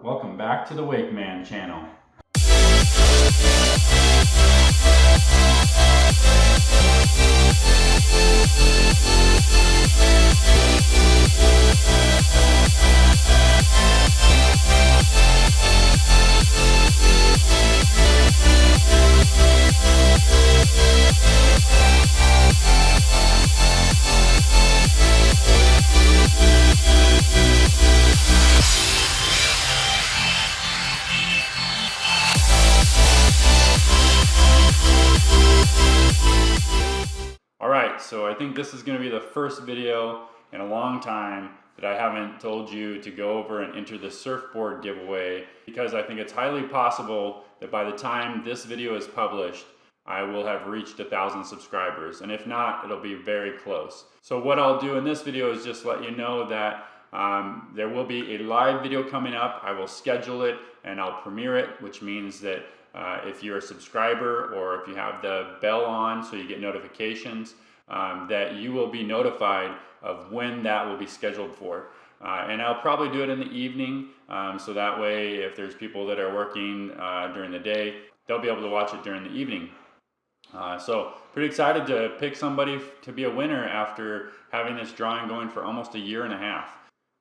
Welcome back to the MANN channel. Alright, so I think this is going to be the first video in a long time that I haven't told you to go over and enter the surfboard giveaway, because I think it's highly possible that by the time this video is published, I will have reached 1,000 subscribers, and if not, it'll be very close. So what I'll do in this video is just let you know that there will be a live video coming up. I will schedule it and I'll premiere it, which means that if you're a subscriber or if you have the bell on so you get notifications, that you will be notified of when that will be scheduled for. And I'll probably do it in the evening, so that way if there's people that are working during the day, they'll be able to watch it during the evening. So pretty excited to pick somebody to be a winner after having this drawing going for almost a year and a half.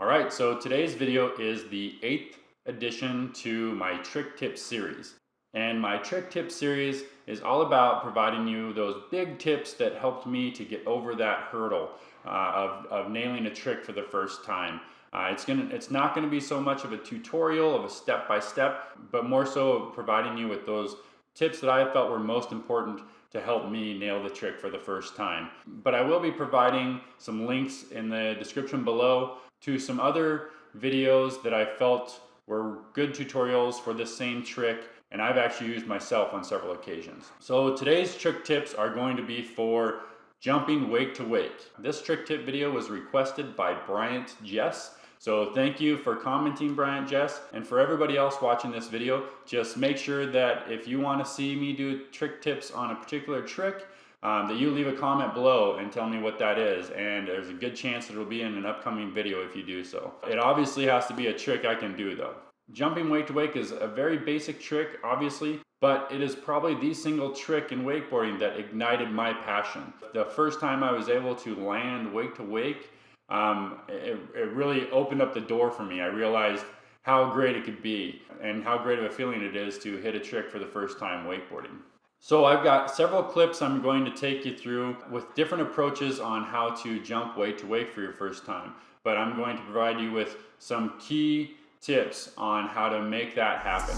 Alright, so today's video is the 8th addition to my trick tip series. And my trick tip series is all about providing you those big tips that helped me to get over that hurdle of nailing a trick for the first time. It's not going to be so much of a tutorial of a step-by-step, but more so providing you with those tips that I felt were most important to help me nail the trick for the first time. But I will be providing some links in the description below to some other videos that I felt were good tutorials for this same trick, and I've actually used myself on several occasions. So today's trick tips are going to be for jumping wake to wake. This trick tip video was requested by Bryant Jess. So thank you for commenting, Bryant Jess. And for everybody else watching this video, just make sure that if you want to see me do trick tips on a particular trick, that you leave a comment below and tell me what that is, and there's a good chance that it'll be in an upcoming video if you do so. It obviously has to be a trick I can do though. Jumping wake to wake is a very basic trick, obviously, but it is probably the single trick in wakeboarding that ignited my passion. The first time I was able to land wake to wake, it really opened up the door for me. I realized how great it could be and how great of a feeling it is to hit a trick for the first time wakeboarding. So I've got several clips I'm going to take you through with different approaches on how to jump wake to wake for your first time. But I'm going to provide you with some key tips on how to make that happen.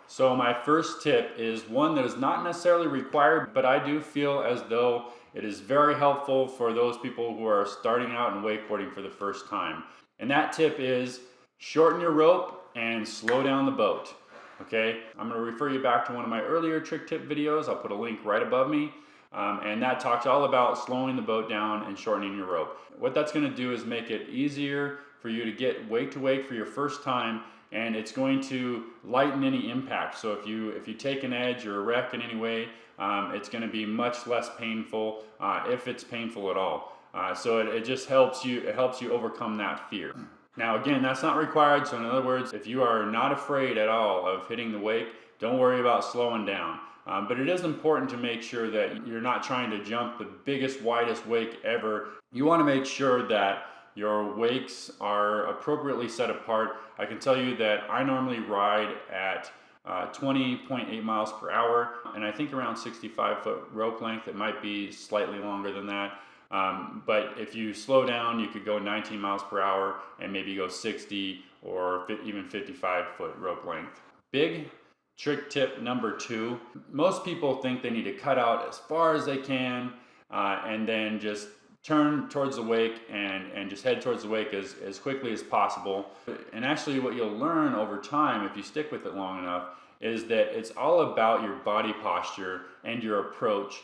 So my first tip is one that is not necessarily required, but I do feel as though it is very helpful for those people who are starting out in wakeboarding for the first time. And that tip is shorten your rope and slow down the boat. Okay, I'm going to refer you back to one of my earlier trick tip videos. I'll put a link right above me. And that talks all about slowing the boat down and shortening your rope. What that's going to do is make it easier for you to get wake to wake for your first time, and it's going to lighten any impact. So if you take an edge or a wreck in any way, it's going to be much less painful, if it's painful at all. So it just helps you overcome that fear. Now again, that's not required. So in other words, if you are not afraid at all of hitting the wake, don't worry about slowing down. But it is important to make sure that you're not trying to jump the biggest, widest wake ever. You want to make sure that your wakes are appropriately set apart. I can tell you that I normally ride at 20.8 miles per hour, and I think around 65-foot rope length. It might be slightly longer than that. But if you slow down, you could go 19 miles per hour and maybe go 60 or even 55-foot rope length. Big trick tip number 2, most people think they need to cut out as far as they can and then just turn towards the wake and just head towards the wake as quickly as possible. And actually what you'll learn over time, if you stick with it long enough, is that it's all about your body posture and your approach.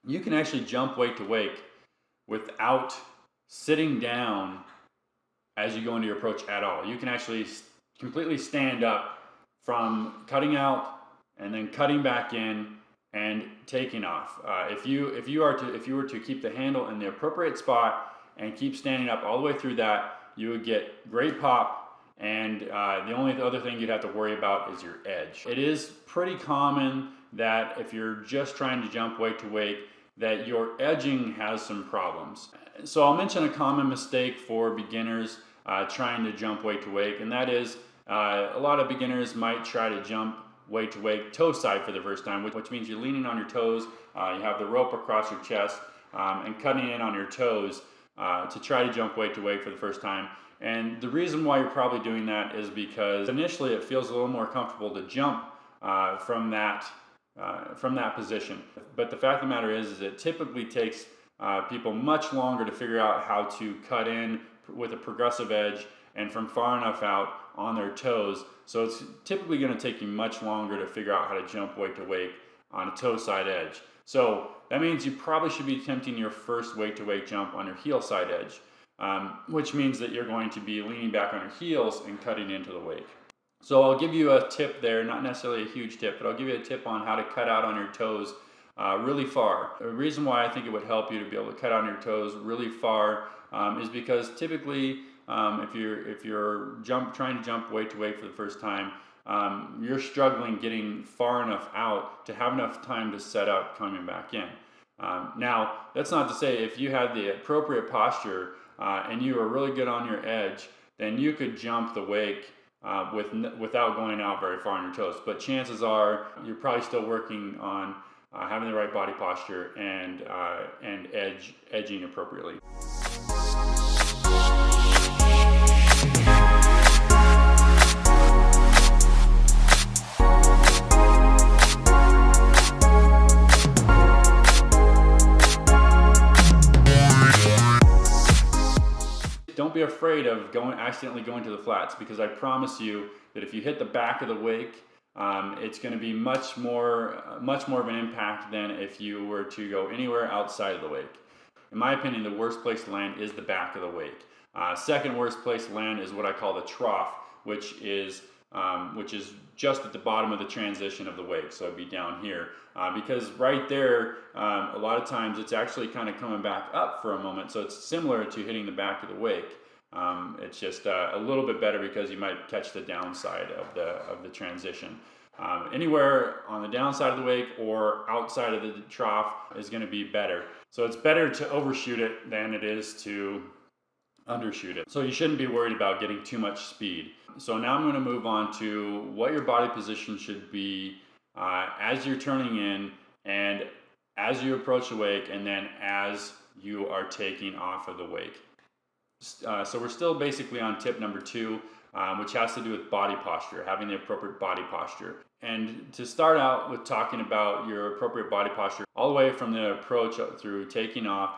You can actually jump wake to wake without sitting down as you go into your approach at all. You can actually completely stand up from cutting out and then cutting back in and taking off. If you were to keep the handle in the appropriate spot and keep standing up all the way through that, you would get great pop, and the only other thing you'd have to worry about is your edge. It is pretty common that if you're just trying to jump wake to wake, that your edging has some problems. So I'll mention a common mistake for beginners trying to jump wake to wake, and that is a lot of beginners might try to jump wake to wake toe side for the first time, which means you're leaning on your toes, you have the rope across your chest, and cutting in on your toes to try to jump wake to wake for the first time. And the reason why you're probably doing that is because initially it feels a little more comfortable to jump from that position. But the fact of the matter is it typically takes people much longer to figure out how to cut in with a progressive edge and from far enough out on their toes. So it's typically going to take you much longer to figure out how to jump wake to wake on a toe side edge. So that means you probably should be attempting your first wake to wake jump on your heel side edge, which means that you're going to be leaning back on your heels and cutting into the wake. So I'll give you a tip there, not necessarily a huge tip, but I'll give you a tip on how to cut out on your toes really far. The reason why I think it would help you to be able to cut on your toes really far is because typically if you're trying to jump wake to wake for the first time, you're struggling getting far enough out to have enough time to set up coming back in. Now, that's not to say if you had the appropriate posture and you were really good on your edge, then you could jump the wake without going out very far on your toes. But chances are you're probably still working on having the right body posture and edging appropriately. Don't be afraid of accidentally going to the flats, because I promise you that if you hit the back of the wake, it's going to be much more of an impact than if you were to go anywhere outside of the wake. In my opinion, the worst place to land is the back of the wake. Second worst place to land is what I call the trough, which is just at the bottom of the transition of the wake. So it'd be down here, because right there, a lot of times it's actually kind of coming back up for a moment. So it's similar to hitting the back of the wake. It's just a little bit better because you might catch the downside of the transition. Anywhere on the downside of the wake or outside of the trough is going to be better. So it's better to overshoot it than it is to undershoot it. So you shouldn't be worried about getting too much speed. So now I'm going to move on to what your body position should be as you're turning in and as you approach the wake, and then as you are taking off of the wake. So we're still basically on tip number 2, which has to do with body posture, having the appropriate body posture. And to start out with talking about your appropriate body posture, all the way from the approach through taking off,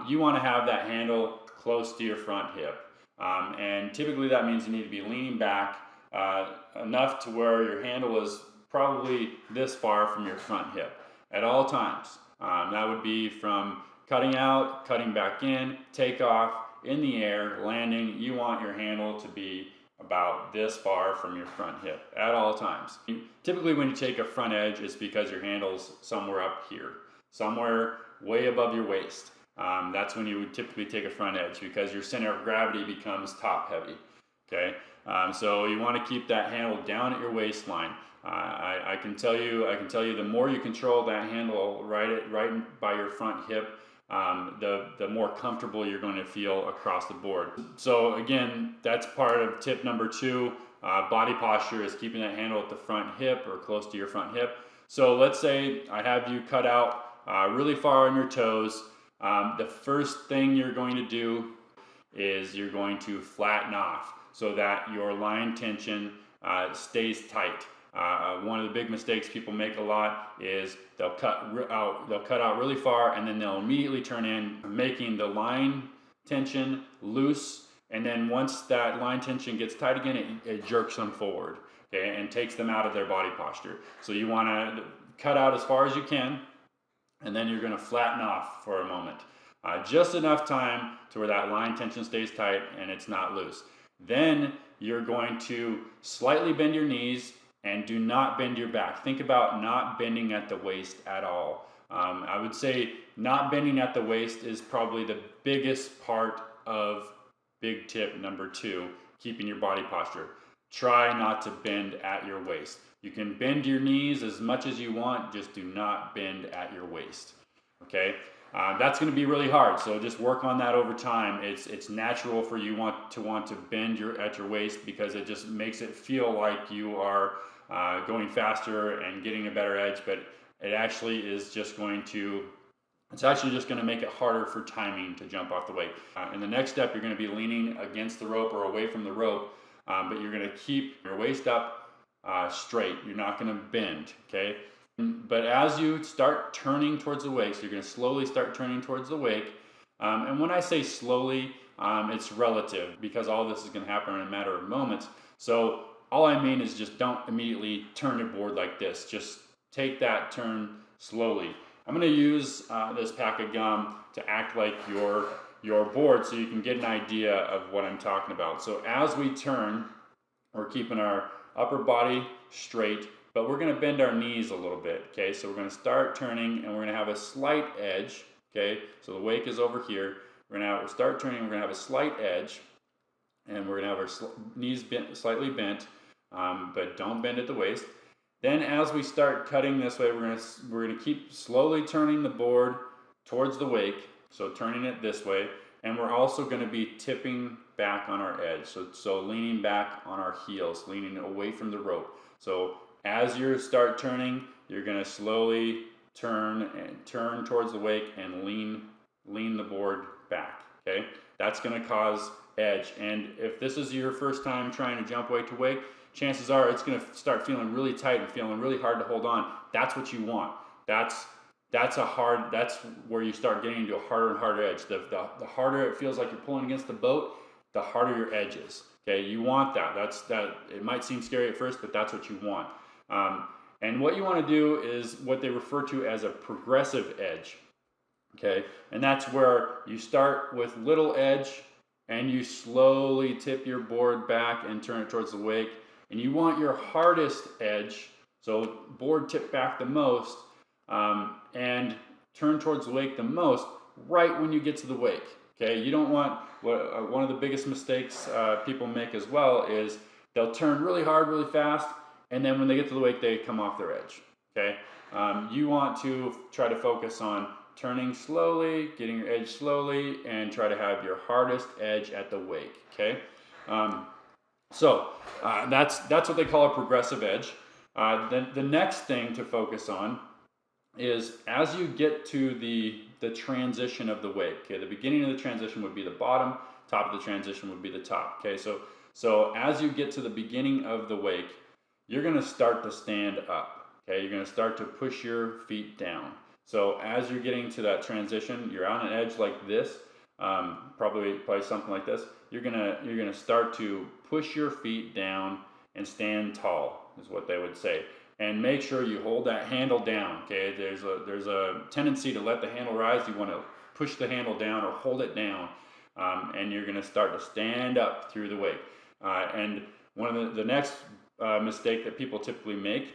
you want to have that handle close to your front hip. And typically that means you need to be leaning back enough to where your handle is probably this far from your front hip at all times. That would be from cutting out, cutting back in, take off, in the air, landing. You want your handle to be about this far from your front hip at all times. Typically when you take a front edge, it's because your handle's somewhere up here, somewhere way above your waist. That's when you would typically take a front edge, because your center of gravity becomes top heavy. Okay, so you want to keep that handle down at your waistline. I can tell you the more you control that handle right by your front hip, the more comfortable you're going to feel across the board. So again, that's part of tip number 2. Body posture is keeping that handle at the front hip or close to your front hip. So let's say I have you cut out really far on your toes. The first thing you're going to do is you're going to flatten off so that your line tension stays tight. One of the big mistakes people make a lot is they'll cut out really far, and then they'll immediately turn in, making the line tension loose, and then once that line tension gets tight again, it jerks them forward, okay, and takes them out of their body posture. So you want to cut out as far as you can, and then you're going to flatten off for a moment. Just enough time to where that line tension stays tight and it's not loose. Then you're going to slightly bend your knees and do not bend your back. Think about not bending at the waist at all. I would say not bending at the waist is probably the biggest part of big tip number 2, keeping your body posture. Try not to bend at your waist. You can bend your knees as much as you want, just do not bend at your waist, okay? That's going to be really hard, so just work on that over time. It's natural for you want to bend at your waist because it just makes it feel like you are going faster and getting a better edge, but it actually is just going to make it harder for timing to jump off the weight. In the next step, you're going to be leaning against the rope or away from the rope, but you're going to keep your waist up straight. You're not going to bend, okay? But as you start turning towards the wake, so you're going to slowly start turning towards the wake. And when I say slowly, it's relative because all this is going to happen in a matter of moments. So all I mean is just don't immediately turn your board like this. Just take that turn slowly. I'm going to use this pack of gum to act like your board so you can get an idea of what I'm talking about. So as we turn, we're keeping our upper body straight, but we're going to bend our knees a little bit, okay? So we're going to start turning and we're going to have a slight edge, okay? So the wake is over here. We'll start turning, we're going to have a slight edge, and we're going to have our knees slightly bent, but don't bend at the waist. Then as we start cutting this way, we're going to keep slowly turning the board towards the wake, so turning it this way, and we're also going to be tipping back on our edge, so leaning back on our heels, leaning away from the rope. So as you start turning, you're going to slowly turn towards the wake and lean the board back, okay? That's going to cause edge, and if this is your first time trying to jump wake to wake, chances are it's going to start feeling really tight and feeling really hard to hold on. That's what you want. That's where you start getting into a harder and harder edge. The harder it feels like you're pulling against the boat, the harder your edge is. Okay, you want that. It might seem scary at first, but that's what you want. And what you want to do is what they refer to as a progressive edge. Okay, and that's where you start with little edge and you slowly tip your board back and turn it towards the wake. And you want your hardest edge, so board tip back the most, and turn towards the wake the most right when you get to the wake. Okay, you don't want one of the biggest mistakes people make as well is they'll turn really hard, really fast, and then when they get to the wake, they come off their edge. Okay, you want to try to focus on turning slowly, getting your edge slowly, and try to have your hardest edge at the wake. Okay. So that's what they call a progressive edge. The next thing to focus on is as you get to the transition of the wake. Okay, the beginning of the transition would be the bottom, top of the transition would be the top. Okay, so as you get to the beginning of the wake, you're going to start to stand up. Okay, you're going to start to push your feet down. So as you're getting to that transition, you're on an edge like this, probably something like this. You're gonna start to push your feet down and stand tall, is what they would say. And make sure you hold that handle down. Okay, there's a tendency to let the handle rise. You want to push the handle down or hold it down, and you're gonna start to stand up through the wake. And one of the next mistake that people typically make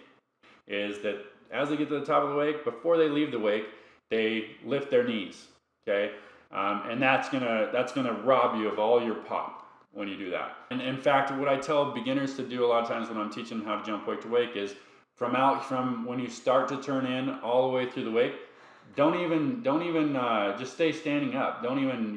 is that as they get to the top of the wake, before they leave the wake, they lift their knees. Okay. And that's gonna rob you of all your pop when you do that. And in fact, what I tell beginners to do a lot of times when I'm teaching them how to jump wake to wake is from when you start to turn in all the way through the wake, don't even just stay standing up. You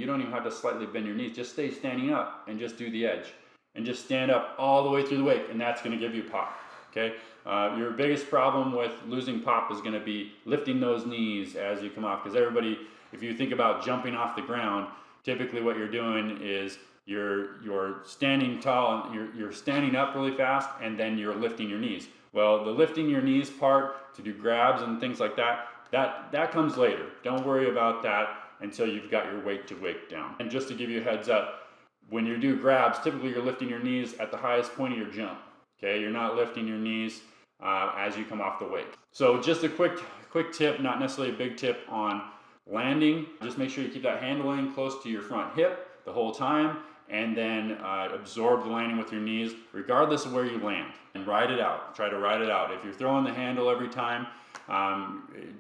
don't even have to slightly bend your knees. Just stay standing up and just do the edge and just stand up all the way through the wake, and that's going to give you pop. Okay. Your biggest problem with losing pop is going to be lifting those knees as you come off, because everybody if you think about jumping off the ground, typically what you're doing is you're standing tall, and you're standing up really fast, and then you're lifting your knees. Well, the lifting your knees part to do grabs and things like that comes later. Don't worry about that until you've got your weight to weight down. And just to give you a heads up, when you do grabs, typically you're lifting your knees at the highest point of your jump. Okay, you're not lifting your knees as you come off the weight. So just a quick tip, not necessarily a big tip on landing. Just make sure you keep that handle in close to your front hip the whole time, and then absorb the landing with your knees regardless of where you land, and ride it out. Try to ride it out. If you're throwing the handle every time,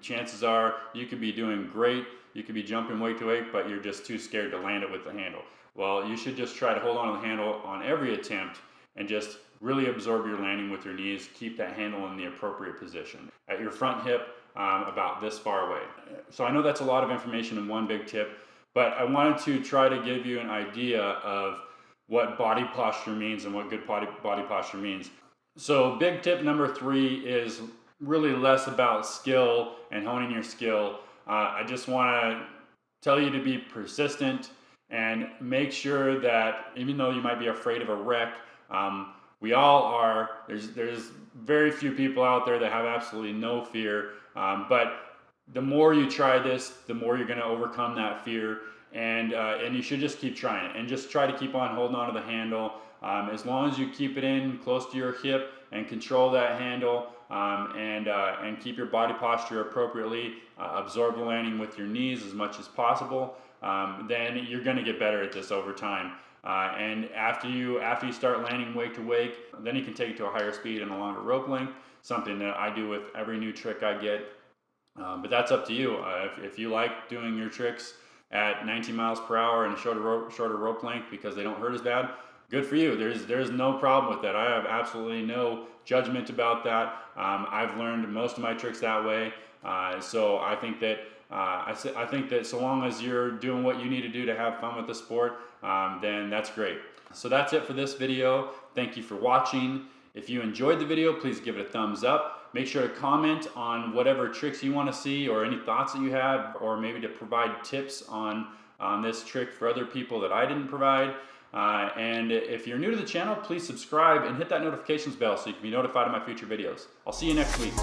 chances are you could be doing great. You could be jumping weight to weight, but you're just too scared to land it with the handle. Well, you should just try to hold on to the handle on every attempt and just really absorb your landing with your knees. Keep that handle in the appropriate position at your front hip, about this far away. So I know that's a lot of information in one big tip, but I wanted to try to give you an idea of what body posture means and what good body posture means. So big tip number 3 is really less about skill and honing your skill. I just want to tell you to be persistent and make sure that even though you might be afraid of a wreck, we all are. There's very few people out there that have absolutely no fear, but the more you try this, the more you're going to overcome that fear, and you should just keep trying it and just try to keep on holding on to the handle. As long as you keep it in close to your hip and control that handle, and keep your body posture appropriately, absorb the landing with your knees as much as possible, then you're going to get better at this over time. And after you start landing weight to weight, then you can take it to a higher speed and a longer rope length, something that I do with every new trick I get. But that's up to you. If you like doing your tricks at 19 miles per hour and a shorter rope length because they don't hurt as bad, good for you. There's no problem with that. I have absolutely no judgment about that. I've learned most of my tricks that way. So I think that I think that so long as you're doing what you need to do to have fun with the sport, then that's great. So that's it for this video. Thank you for watching. If you enjoyed the video, please give it a thumbs up. Make sure to comment on whatever tricks you want to see or any thoughts that you have, or maybe to provide tips on this trick for other people that I didn't provide. And if you're new to the channel, please subscribe and hit that notifications bell so you can be notified of my future videos. I'll see you next week.